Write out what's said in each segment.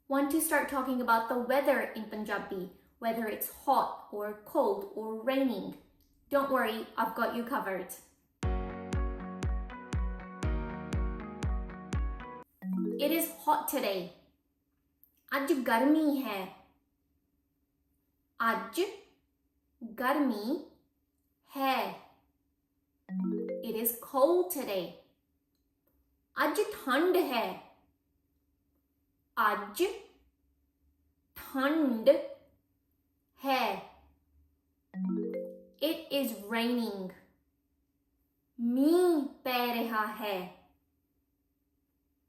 Want to start talking about the weather in Punjabi, whether it's hot or cold or raining. Don't worry, I've got you covered. It is hot today. आज गर्मी है. आज गर्मी है. It is cold today. आज ठंड है. आज ठंड है. It is raining. मींह पै रहा है.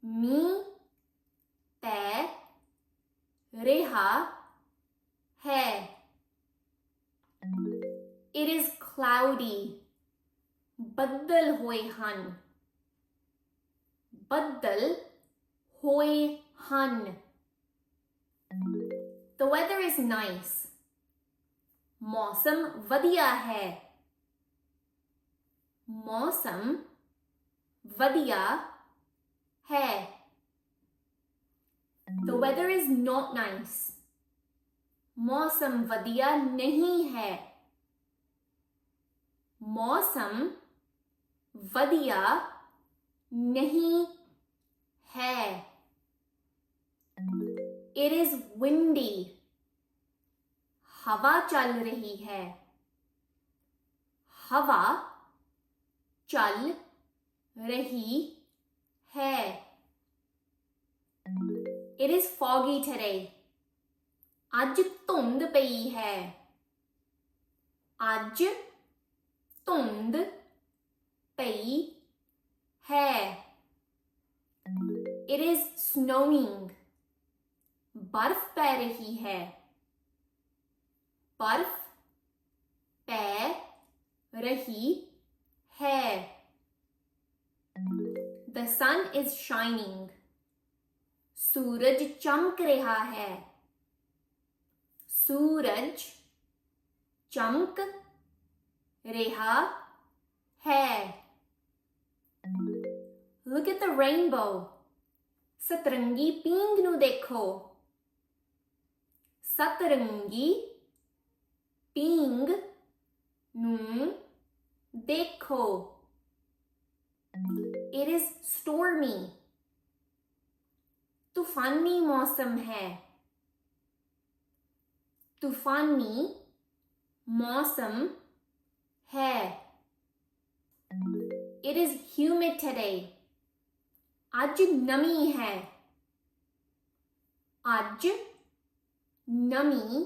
मींह पै रहा है. It is cloudy. ਬੱਦਲ ਹੋਏ ਹਨ. ਬੱਦਲ ਹੋਏ ਹਨ. The weather is nice. ਮੌਸਮ ਵਧੀਆ ਹੈ. ਮੌਸਮ ਵਧੀਆ है. The weather is not nice. मौसम वधिया नहीं है. मौसम वधिया नहीं है. It is windy. हवा चल रही है. हवा चल रही है. It is foggy today. आज धुंध पई है. आज धुंध पई है. It is snowing. बर्फ पै रही है. बर्फ पै रही है. The sun is shining. सूरज चमक रहा है. सूरज चमक रहा है. Look at the rainbow. सतरंगी पींग नू देखो. सतरंगी पींग नू देखो. It is stormy. तूफानी मौसम है. तूफानी मौसम है. It is humid today. आज नमी है. आज नमी